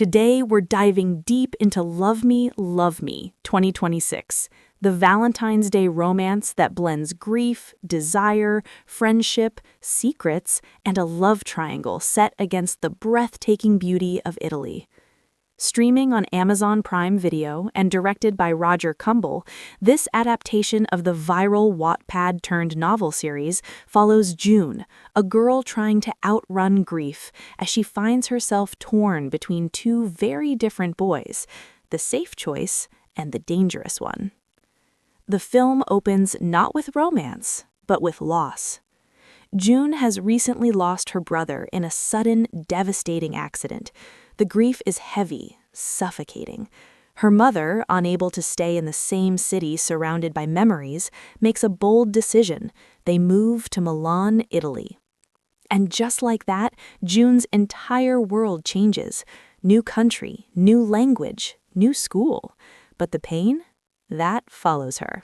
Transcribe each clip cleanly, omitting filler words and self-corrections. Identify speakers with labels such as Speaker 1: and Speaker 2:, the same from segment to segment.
Speaker 1: Today, we're diving deep into Love Me, Love Me 2026, the Valentine's Day romance that blends grief, desire, friendship, secrets, and a love triangle set against the breathtaking beauty of Italy. Streaming on Amazon Prime Video and directed by Roger Kumble, this adaptation of the viral Wattpad-turned-novel series follows June, a girl trying to outrun grief as she finds herself torn between two very different boys, the safe choice and the dangerous one. The film opens not with romance, but with loss. June has recently lost her brother in a sudden, devastating accident. The grief is heavy, suffocating. Her mother, unable to stay in the same city surrounded by memories, makes a bold decision. They move to Milan, Italy. And just like that, June's entire world changes. New country, new language, new school. But the pain? That follows her.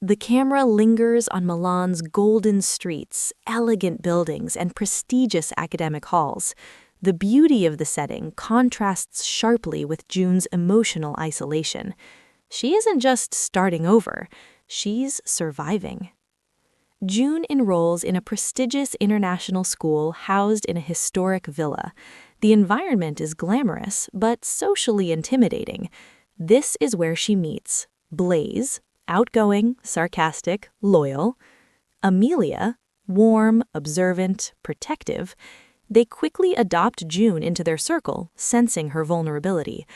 Speaker 1: The camera lingers on Milan's golden streets, elegant buildings, and prestigious academic halls. The beauty of the setting contrasts sharply with June's emotional isolation. She isn't just starting over, she's surviving. June enrolls in a prestigious international school housed in a historic villa. The environment is glamorous, but socially intimidating. This is where she meets Blaze, outgoing, sarcastic, loyal; Amelia, warm, observant, protective. They quickly adopt June into their circle, sensing her vulnerability.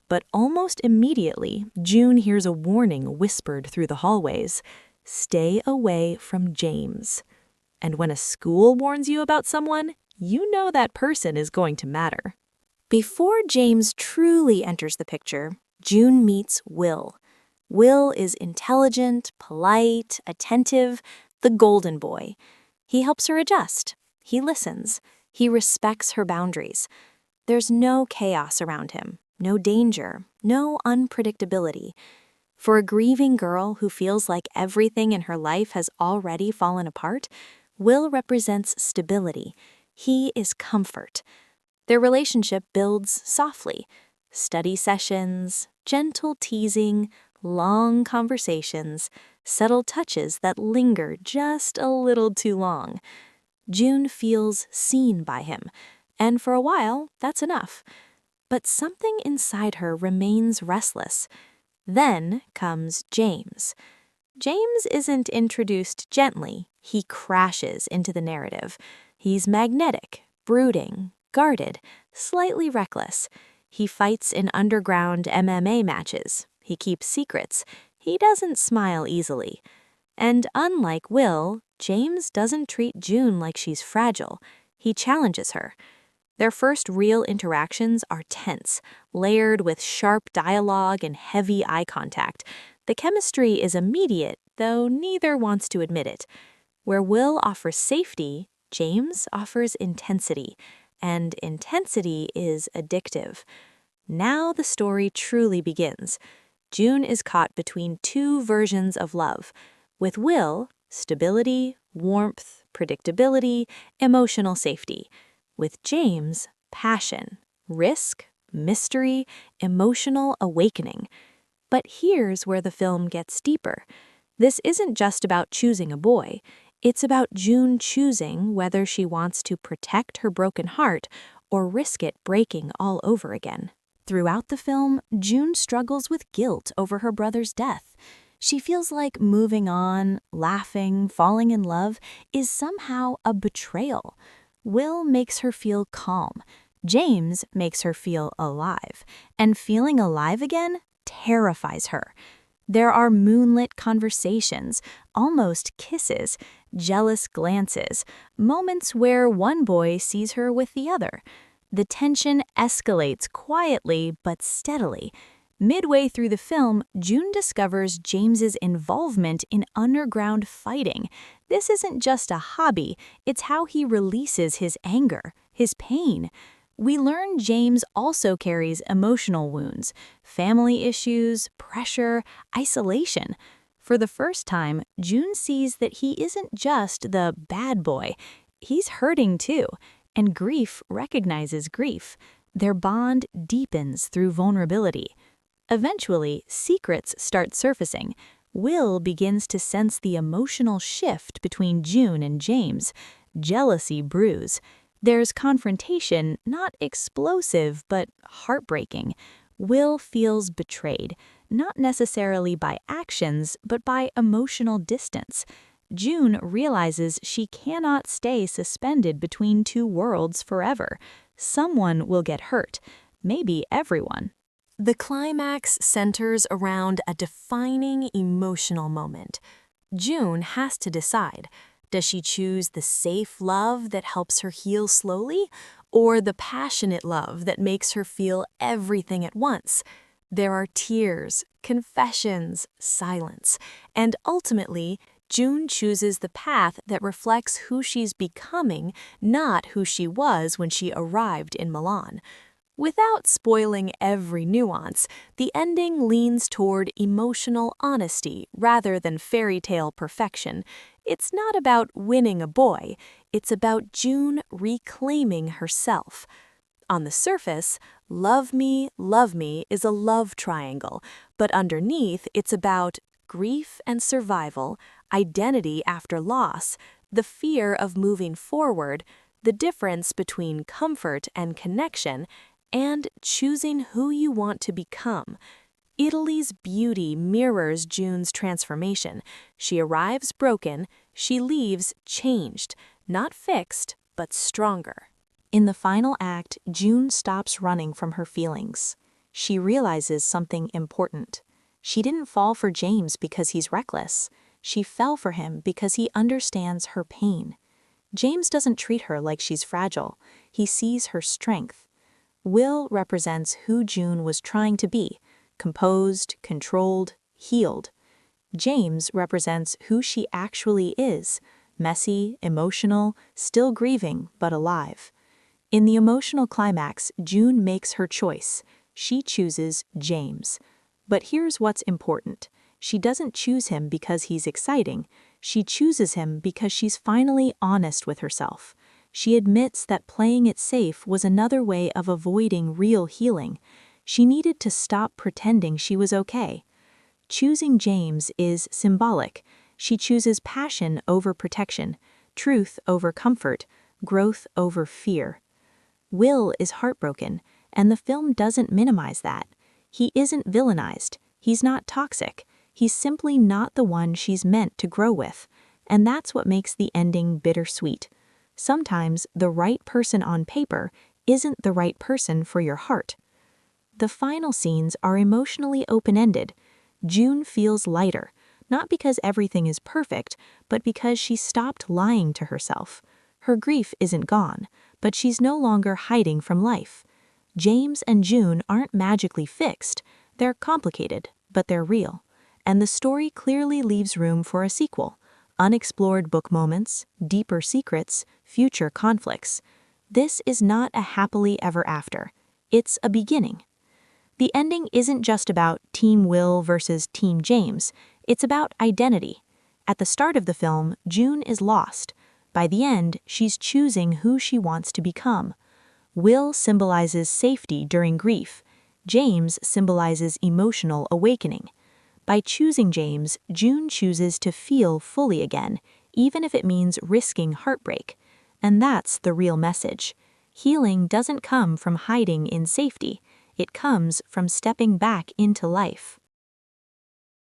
Speaker 1: But almost immediately, June hears a warning whispered through the hallways: "Stay away from James." And when a school warns you about someone, you know that person is going to matter. Before James truly enters the picture, June meets Will. Will is intelligent, polite, attentive, the golden boy. He helps her adjust. He listens. He respects her boundaries. There's no chaos around him, no danger, no unpredictability. For a grieving girl who feels like everything in her life has already fallen apart, Will represents stability. He is comfort. Their relationship builds softly. Study sessions, gentle teasing, long conversations, subtle touches that linger just a little too long. June feels seen by him, and for a while, that's enough. But something inside her remains restless. Then comes James. James isn't introduced gently, he crashes into the narrative. He's magnetic, brooding, guarded, slightly reckless. He fights in underground MMA matches. He keeps secrets. He doesn't smile easily. And unlike Will, James doesn't treat June like she's fragile. He challenges her. Their first real interactions are tense, layered with sharp dialogue and heavy eye contact. The chemistry is immediate, though neither wants to admit it. Where Will offers safety, James offers intensity. And intensity is addictive. Now the story truly begins. June is caught between two versions of love. With Will, stability, warmth, predictability, emotional safety. With James, passion, risk, mystery, emotional awakening. But here's where the film gets deeper. This isn't just about choosing a boy. It's about June choosing whether she wants to protect her broken heart or risk it breaking all over again. Throughout the film, June struggles with guilt over her brother's death. She feels like moving on, laughing, falling in love is somehow a betrayal. Will makes her feel calm. James makes her feel alive. And feeling alive again terrifies her. There are moonlit conversations, almost kisses, jealous glances, moments where one boy sees her with the other. The tension escalates quietly but steadily. Midway through the film, June discovers James's involvement in underground fighting. This isn't just a hobby, it's how he releases his anger, his pain. We learn James also carries emotional wounds, family issues, pressure, isolation. For the first time, June sees that he isn't just the bad boy. He's hurting too, and grief recognizes grief. Their bond deepens through vulnerability. Eventually, secrets start surfacing. Will begins to sense the emotional shift between June and James. Jealousy brews. There's confrontation, not explosive, but heartbreaking. Will feels betrayed, not necessarily by actions, but by emotional distance. June realizes she cannot stay suspended between two worlds forever. Someone will get hurt, maybe everyone. The climax centers around a defining emotional moment. June has to decide. Does she choose the safe love that helps her heal slowly, or the passionate love that makes her feel everything at once? There are tears, confessions, silence, and ultimately, June chooses the path that reflects who she's becoming, not who she was when she arrived in Milan. Without spoiling every nuance, the ending leans toward emotional honesty rather than fairy tale perfection. It's not about winning a boy, it's about June reclaiming herself. On the surface, Love Me is a love triangle, but underneath it's about grief and survival, identity after loss, the fear of moving forward, the difference between comfort and connection, and choosing who you want to become. Italy's beauty mirrors June's transformation. She arrives broken, she leaves changed, not fixed, but stronger. In the final act, June stops running from her feelings. She realizes something important. She didn't fall for James because he's reckless. She fell for him because he understands her pain. James doesn't treat her like she's fragile. He sees her strength. Will represents who June was trying to be, composed, controlled, healed. James represents who she actually is, messy, emotional, still grieving, but alive. In the emotional climax, June makes her choice. She chooses James. But here's what's important. She doesn't choose him because he's exciting. She chooses him because she's finally honest with herself. She admits that playing it safe was another way of avoiding real healing. She needed to stop pretending she was okay. Choosing James is symbolic. She chooses passion over protection, truth over comfort, growth over fear. Will is heartbroken, and the film doesn't minimize that. He isn't villainized. He's not toxic. He's simply not the one she's meant to grow with. And that's what makes the ending bittersweet. Sometimes the right person on paper isn't the right person for your heart. The final scenes are emotionally open-ended. June feels lighter, not because everything is perfect, but because she stopped lying to herself. Her grief isn't gone, but she's no longer hiding from life. James and June aren't magically fixed. They're complicated, but they're real. And the story clearly leaves room for a sequel. Unexplored book moments, deeper secrets, future conflicts. This is not a happily ever after. It's a beginning. The ending isn't just about Team Will versus Team James. It's about identity. At the start of the film, June is lost. By the end, she's choosing who she wants to become. Will symbolizes safety during grief. James symbolizes emotional awakening. By choosing James, June chooses to feel fully again, even if it means risking heartbreak. And that's the real message. Healing doesn't come from hiding in safety. It comes from stepping back into life.